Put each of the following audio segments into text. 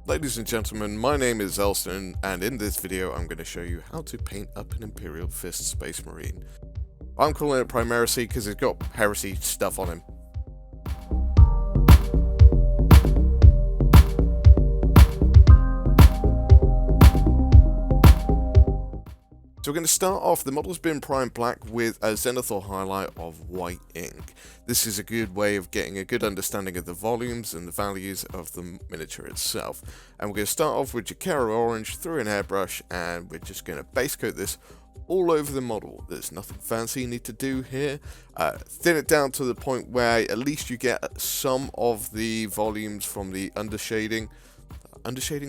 Ladies and gentlemen, my name is Elston, and in this video I'm going to show you how to paint up an Imperial Fist Space Marine. I'm calling it Primeresy because it's got heresy stuff on him. So we're going to start off, the model's been primed black with a zenithal highlight of white ink. This is a good way of getting a good understanding of the volumes and the values of the miniature itself. And we're going to start off with Jacaro orange through an airbrush, and we're just going to base coat this all over the model. There's nothing fancy you need to do here. Thin it down to the point where at least you get some of the volumes from the undershading,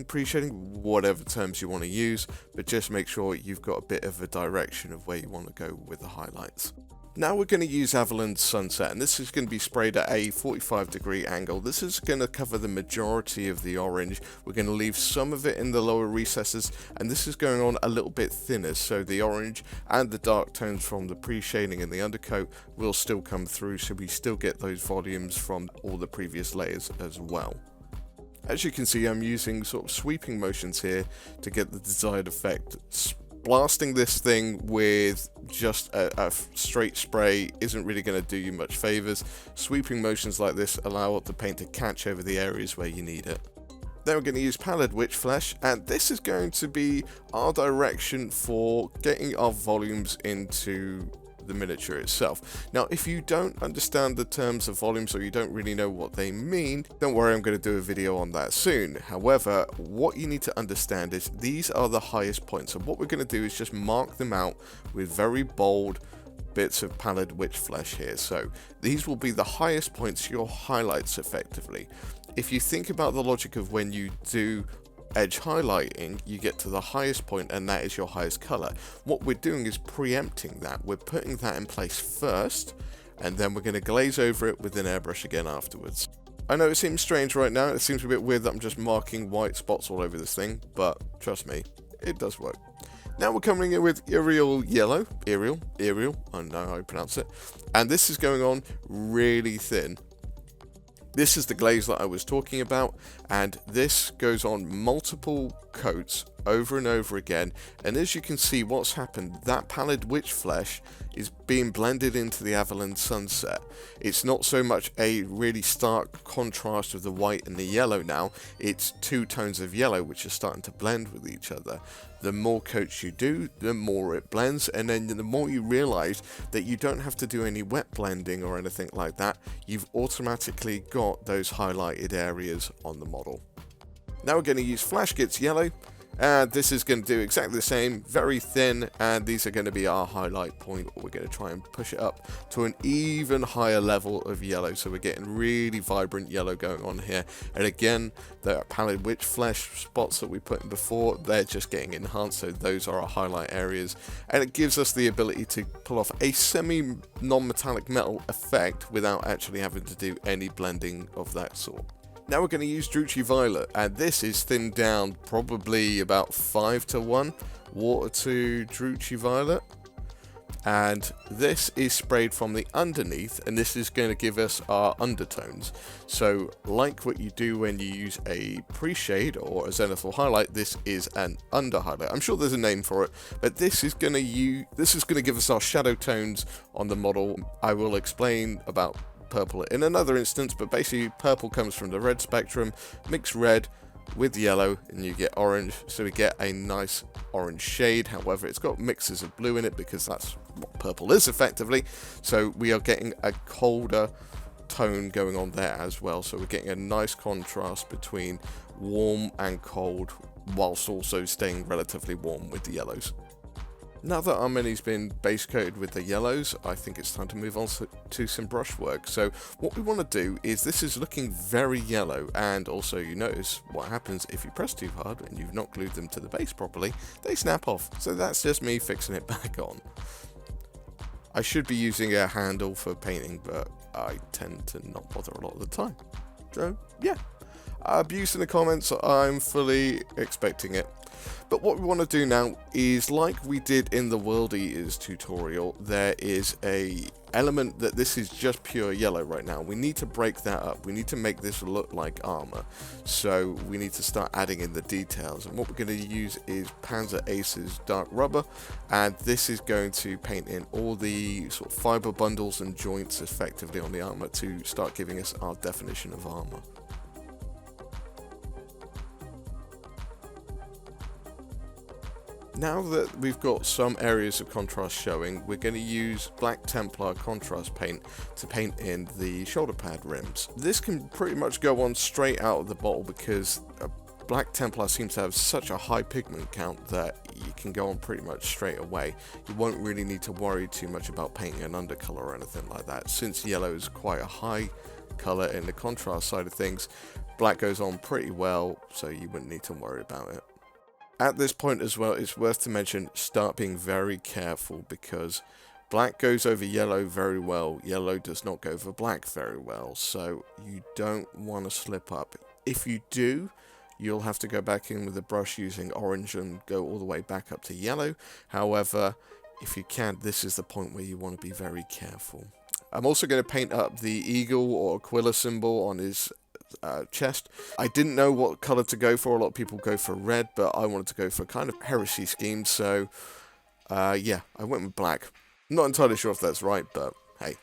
pre-shading, whatever terms you want to use, but just make sure you've got a bit of a direction of where you want to go with the highlights. Now we're going to use Avalanche Sunset, and this is going to be sprayed at a 45-degree angle. This is going to cover the majority of the orange. We're going to leave some of it in the lower recesses, and this is going on a little bit thinner, so the orange and the dark tones from the pre-shading and the undercoat will still come through, so we still get those volumes from all the previous layers as well. As you can see, I'm using sort of sweeping motions here to get the desired effect. Blasting this thing with just a straight spray isn't really going to do you much favors. Sweeping motions like this allow the paint to catch over the areas where you need it. Then we're going to use Pallid Witch Flesh, and this is going to be our direction for getting our volumes into the miniature itself. Now, if you don't understand the terms of volumes or you don't really know what they mean, don't worry, I'm going to do a video on that soon. However, what you need to understand is these are the highest points, and what we're going to do is just mark them out with very bold bits of Pallid Witch Flesh here. So these will be the highest points, your highlights effectively. If you think about the logic of when you do edge highlighting, you get to the highest point and that is your highest color. What we're doing is preempting that. We're putting that in place first, and then we're going to glaze over it with an airbrush again afterwards. I know it seems strange right now, it seems a bit weird that I'm just marking white spots all over this thing, but trust me, it does work. Now we're coming in with Imperial Yellow, Imperial, I don't know how you pronounce it, and this is going on really thin. This is the glaze that I was talking about, and this goes on multiple coats over and over again, and as you can see what's happened, that Pallid Witch Flesh is being blended into the Avalanche Sunset. It's not so much a really stark contrast of the white and the yellow now, it's two tones of yellow which are starting to blend with each other. The more coats you do, the more it blends, and then the more you realize that you don't have to do any wet blending or anything like that. You've automatically got those highlighted areas on the model. Now we're going to use Flash Gits Yellow, and this is going to do exactly the same, very thin, and these are going to be our highlight point. We're going to try and push it up to an even higher level of yellow, so we're getting really vibrant yellow going on here. And again, the Pallid Witch Flesh spots that we put in before, they're just getting enhanced, so those are our highlight areas, and it gives us the ability to pull off a semi non-metallic metal effect without actually having to do any blending of that sort. Now we're going to use Druchii Violet, and this is thinned down probably about 5:1 water to Druchii Violet, and this is sprayed from the underneath, and this is going to give us our undertones. So like what you do when you use a pre-shade or a zenithal highlight, this is an under highlight. I'm sure there's a name for it, but this is going to give us our shadow tones on the model. I will explain about purple in another instance, but basically purple comes from the red spectrum, mix red with yellow and you get orange, so we get a nice orange shade. However, it's got mixes of blue in it because that's what purple is effectively, so we are getting a colder tone going on there as well, so we're getting a nice contrast between warm and cold whilst also staying relatively warm with the yellows. Now that our mini's been base coated with the yellows, I think it's time to move on to some brushwork. So what we want to do is, this is looking very yellow, and also you notice what happens if you press too hard and you've not glued them to the base properly, they snap off. So that's just me fixing it back on. I should be using a handle for painting, but I tend to not bother a lot of the time. So yeah, abuse in the comments, I'm fully expecting it. But what we want to do now is, like we did in the World Eaters tutorial, there is a element that this is just pure yellow right now. We need to break that up. We need to make this look like armor. So we need to start adding in the details. And what we're going to use is Panzer Ace's dark rubber. And this is going to paint in all the sort of fiber bundles and joints effectively on the armor to start giving us our definition of armor. Now that we've got some areas of contrast showing, we're going to use Black Templar contrast paint to paint in the shoulder pad rims. This can pretty much go on straight out of the bottle because Black Templar seems to have such a high pigment count that you can go on pretty much straight away. You won't really need to worry too much about painting an undercolor or anything like that. Since yellow is quite a high color in the contrast side of things, black goes on pretty well, so you wouldn't need to worry about it. At this point as well, it's worth to mention, start being very careful because black goes over yellow very well. Yellow does not go over black very well, so you don't want to slip up. If you do, you'll have to go back in with a brush using orange and go all the way back up to yellow. However, if you can, this is the point where you want to be very careful. I'm also going to paint up the eagle or Aquila symbol on his chest. I didn't know what color to go for. A lot of people go for red, but I wanted to go for kind of heresy scheme, so yeah, I went with black. Not entirely sure if that's right, but hey.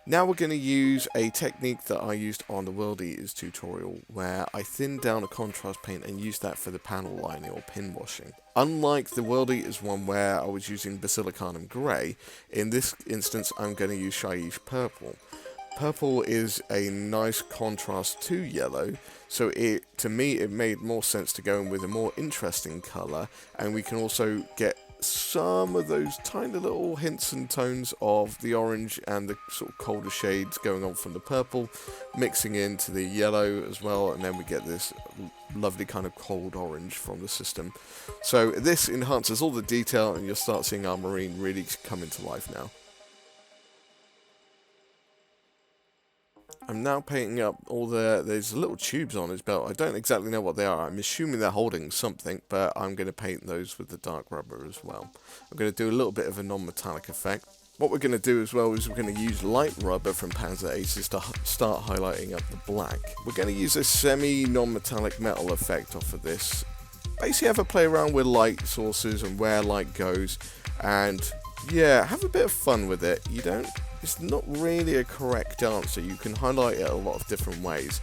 Now we're going to use a technique that I used on the World Eaters tutorial, where I thinned down a contrast paint and used that for the panel lining or pin washing. Unlike the World Eaters one where I was using Basilicanum Grey, in this instance I'm going to use Shyish Purple. Purple is a nice contrast to yellow, so to me it made more sense to go in with a more interesting colour, and we can also get some of those tiny little hints and tones of the orange and the sort of colder shades going on from the purple, mixing into the yellow as well, and then we get this lovely kind of cold orange from the system. So this enhances all the detail, and you'll start seeing our marine really come into life now. I'm now painting up all there's little tubes on his belt. I don't exactly know what they are. I'm assuming they're holding something, but I'm going to paint those with the dark rubber as well. I'm going to do a little bit of a non-metallic effect. What we're going to do as well is we're going to use light rubber from Panzer Aces to start highlighting up the black. We're going to use a semi-non-metallic metal effect off of this. Basically have a play around with light sources and where light goes, and yeah, have a bit of fun with it. It's not really a correct answer. You can highlight it a lot of different ways.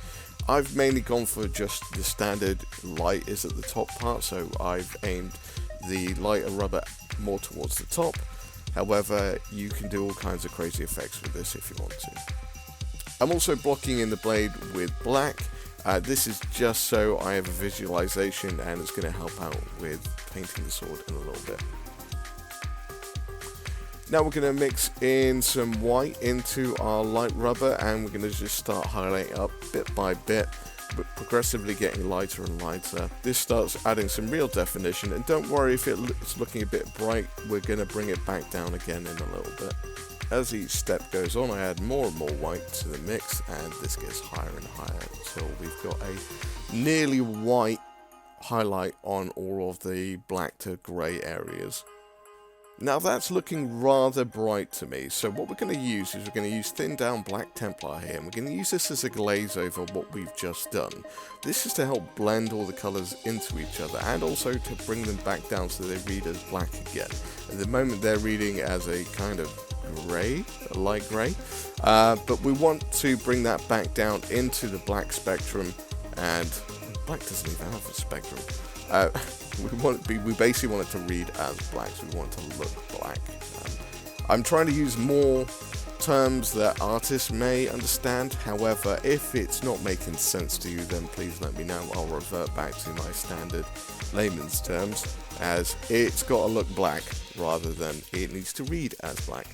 I've mainly gone for just the standard light is at the top part, so I've aimed the lighter rubber more towards the top. However, you can do all kinds of crazy effects with this if you want to. I'm also blocking in the blade with black. This is just so I have a visualization, and it's going to help out with painting the sword in a little bit. Now we're going to mix in some white into our light rubber, and we're going to just start highlighting up bit by bit, but progressively getting lighter and lighter. This starts adding some real definition, and don't worry if it's looking a bit bright, we're going to bring it back down again in a little bit. As each step goes on, I add more and more white to the mix, and this gets higher and higher until we've got a nearly white highlight on all of the black to grey areas. Now that's looking rather bright to me, so what we're going to use is we're going to use thinned down Black Templar here, and we're going to use this as a glaze over what we've just done. This is to help blend all the colours into each other, and also to bring them back down so they read as black again. At the moment they're reading as a kind of grey, a light grey, but we want to bring that back down into the black spectrum, and black doesn't even have a spectrum. We basically want it to read as black, so we want it to look black. I'm trying to use more terms that artists may understand. However, if it's not making sense to you, then please let me know. I'll revert back to my standard layman's terms, as it's got to look black rather than it needs to read as black.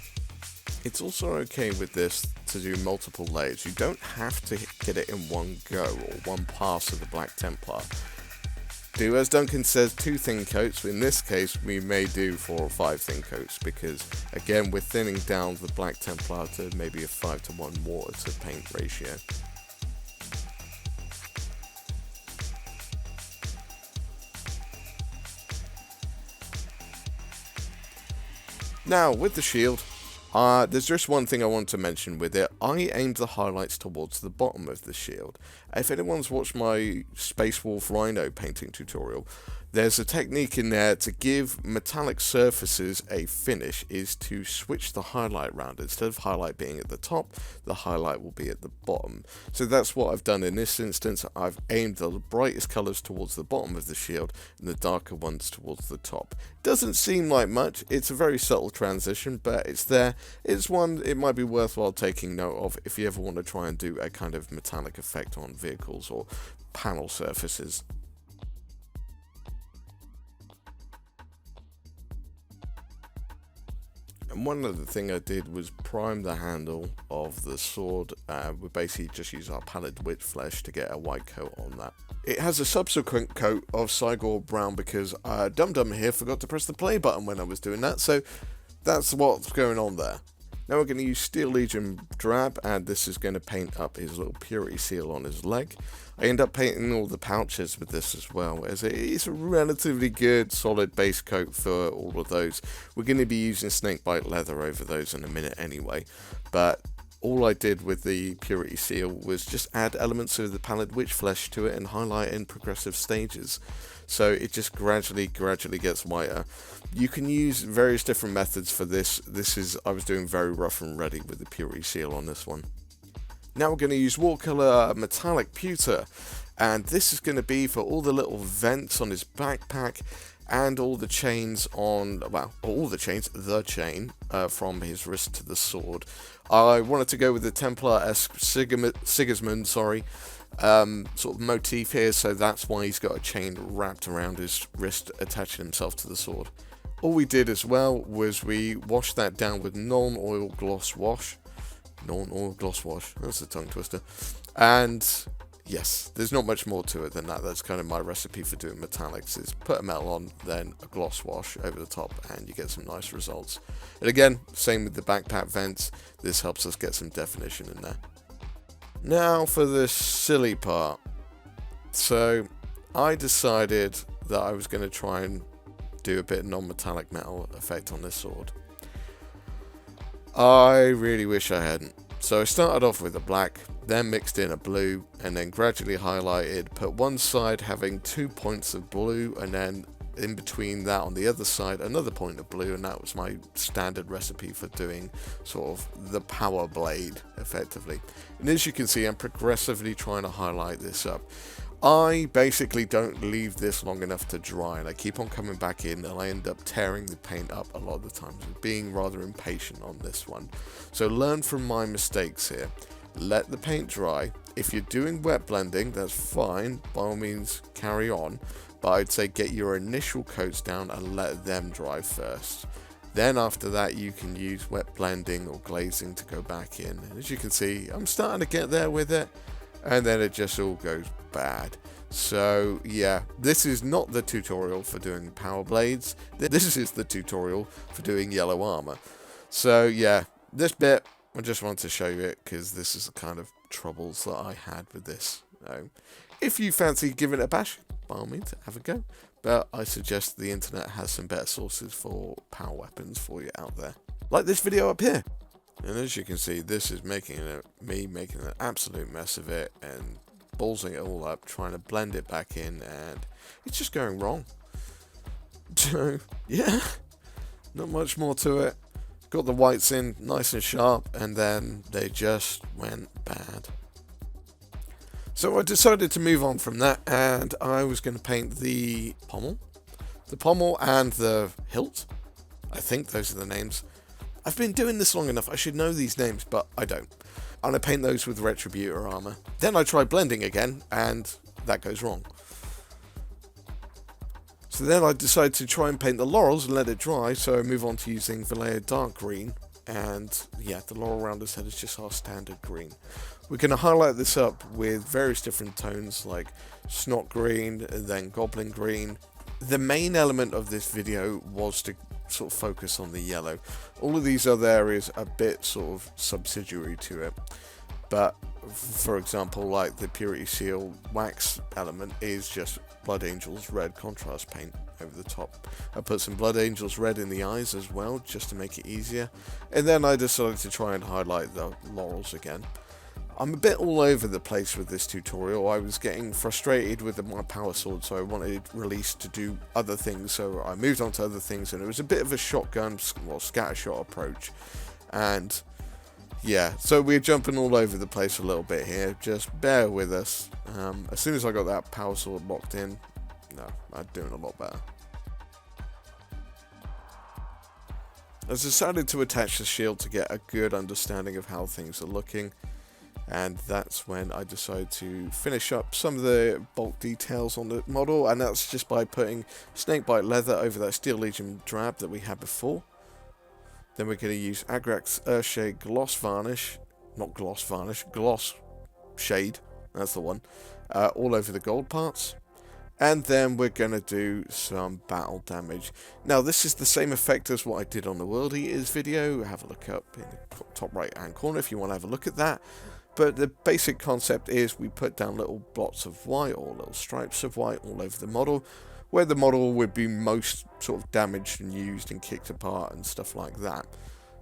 It's also okay with this to do multiple layers. You don't have to get it in one go or one pass of the Black Templar. Do as Duncan says, 2 thin coats. In this case, we may do 4 or 5 thin coats because, again, we're thinning down the Black Templar to maybe a 5-to-1 water to paint ratio. Now, with the shield, There's just one thing I want to mention with it. I aimed the highlights towards the bottom of the shield. If anyone's watched my Space Wolf Rhino painting tutorial, there's a technique in there to give metallic surfaces a finish, is to switch the highlight round. Instead of highlight being at the top, the highlight will be at the bottom. So that's what I've done in this instance. I've aimed the brightest colours towards the bottom of the shield and the darker ones towards the top. Doesn't seem like much, it's a very subtle transition, but it's there. It's one it might be worthwhile taking note of if you ever want to try and do a kind of metallic effect on vehicles or panel surfaces. And one other thing I did was prime the handle of the sword. We basically just use our pallid witch flesh to get a white coat on that. It has a subsequent coat of Cygor brown because Dum Dum here forgot to press the play button when I was doing that, so that's what's going on there. Now we're going to use Steel Legion Drab, and this is going to paint up his little purity seal on his leg. I end up painting all the pouches with this as well, as it is a relatively good solid base coat for all of those. We're going to be using snakebite leather over those in a minute anyway, but all I did with the purity seal was just add elements of the pallid witch flesh to it and highlight in progressive stages. So it just gradually gets whiter. You can use various different methods for this. I was doing very rough and ready with the purity seal on this one. Now we're going to use watercolor metallic pewter, and this is going to be for all the little vents on his backpack and all the chains on, well, all the chains, the chain from his wrist to the sword. I wanted to go with the Templar-esque Sigismund, sort of motif here, so that's why he's got a chain wrapped around his wrist, attaching himself to the sword. All we did as well was we washed that down with non-oil gloss wash. Non-oil gloss wash, that's a tongue twister. And yes, there's not much more to it than that. That's kind of my recipe for doing metallics, is put a metal on, then a gloss wash over the top, and you get some nice results. And again, same with the backpack vents, this helps us get some definition in there. Now for the silly part. So I decided that I was going to try and do a bit of non-metallic metal effect on this sword. I really wish I hadn't. So I started off with a black, then mixed in a blue, and then gradually highlighted, put one side having 2 points of blue, and then in between that on the other side another point of blue, and that was my standard recipe for doing sort of the power blade effectively. And as you can see, I'm progressively trying to highlight this up. I basically don't leave this long enough to dry, and I keep on coming back in, and I end up tearing the paint up a lot of the times, being rather impatient on this one. So learn from my mistakes here. Let the paint dry. If you're doing wet blending, that's fine, by all means carry on, but I'd say get your initial coats down and let them dry first. Then after that you can use wet blending or glazing to go back in, and as you can see, I'm starting to get there with it, and then it just all goes bad. So yeah, this is not the tutorial for doing power blades, this is the tutorial for doing yellow armor. So yeah, this bit I just wanted to show you it because this is the kind of troubles that I had with this. If you fancy giving it a bash, by all means have a go, but I suggest the internet has some better sources for power weapons for you out there, like this video up here. And as you can see, this is me making an absolute mess of it and ballsing it all up, trying to blend it back in, and it's just going wrong. So yeah, not much more to it. Got the whites in nice and sharp, and then they just went bad. So I decided to move on from that, and I was going to paint the pommel and the hilt. I think those are the names. I've been doing this long enough, I should know these names, but I don't. And I paint those with Retributor armor. Then I try blending again, and that goes wrong. So then I decided to try and paint the Laurels and let it dry, so I move on to using Vallejo dark green. And yeah, the Laurel around his head is just our standard green. We're going to highlight this up with various different tones like snot green, and then goblin green. The main element of this video was to sort of focus on the yellow. All of these other areas are a bit sort of subsidiary to it, but for example, like the Purity Seal wax element is just Blood Angel's red contrast paint. over the top. I put some Blood Angels red in the eyes as well, just to make it easier. And then I decided to try and highlight the Laurels again. I'm a bit all over the place with this tutorial. I was getting frustrated with my power sword, so I wanted Release to do other things, so I moved on to other things, and it was a bit of a shotgun, well, scattershot approach. And yeah, so we're jumping all over the place a little bit here, just bear with us. As soon as I got that power sword locked in, no, I'm doing a lot better. I decided to attach the shield to get a good understanding of how things are looking. And that's when I decided to finish up some of the bulk details on the model, and that's just by putting snakebite leather over that Steel Legion drab that we had before. Then we're going to use Agrax Earthshade gloss varnish, not gloss varnish, gloss shade, that's the one, all over the gold parts. And then we're going to do some battle damage. Now this is the same effect as what I did on the World Eaters video. Have a look up in the top right hand corner if you want to have a look at that. But the basic concept is we put down little blots of white or little stripes of white all over the model, where the model would be most sort of damaged and used and kicked apart and stuff like that.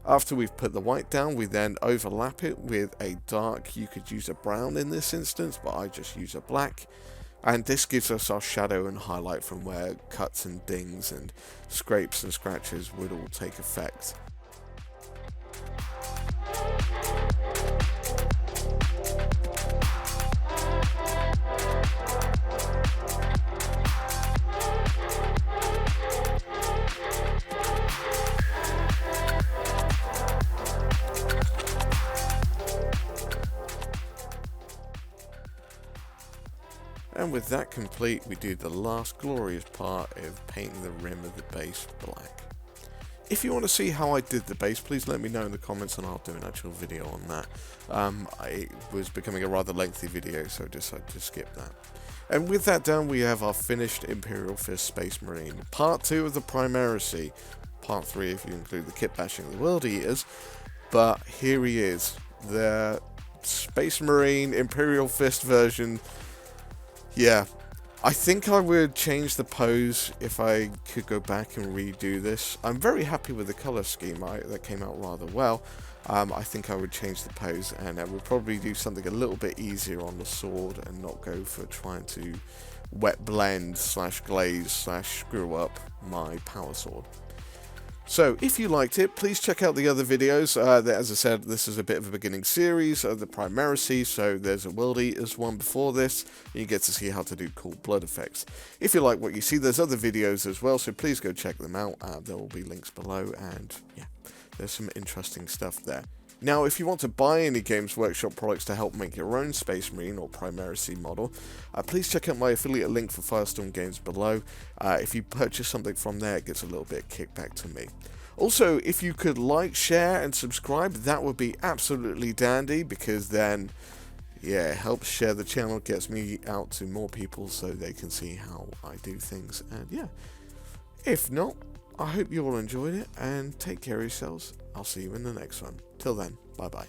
After we've put the white down, we then overlap it with a dark. You could use a brown in this instance, but I just use a black. And this gives us our shadow and highlight from where cuts and dings and scrapes and scratches would all take effect. And with that complete, we do the last glorious part of painting the rim of the base black. If you want to see how I did the base, please let me know in the comments and I'll do an actual video on that. It was becoming a rather lengthy video, so I decided to skip that. And with that done, we have our finished Imperial Fist Space Marine. Part 2 of the Primeresy. Part 3 if you include the kit bashing of the World Eaters. But here he is, the Space Marine Imperial Fist version. Yeah, I think I would change the pose if I could go back and redo this. I'm very happy with the colour scheme, that came out rather well. I think I would change the pose, and I would probably do something a little bit easier on the sword and not go for trying to wet blend / glaze / screw up my power sword. So, if you liked it, please check out the other videos. As I said, this is a bit of a beginning series of the Primeresy, so there's a World Eaters one before this, and you get to see how to do cool blood effects. If you like what you see, there's other videos as well, so please go check them out. There will be links below, and yeah, there's some interesting stuff there. Now, if you want to buy any Games Workshop products to help make your own Space Marine or Primeresy model, please check out my affiliate link for Firestorm Games below. If you purchase something from there, it gets a little bit of kickback to me. Also, if you could like, share, and subscribe, that would be absolutely dandy, because then, yeah, it helps share the channel, gets me out to more people so they can see how I do things, and yeah. If not, I hope you all enjoyed it, and take care of yourselves. I'll see you in the next one. Till then, bye-bye.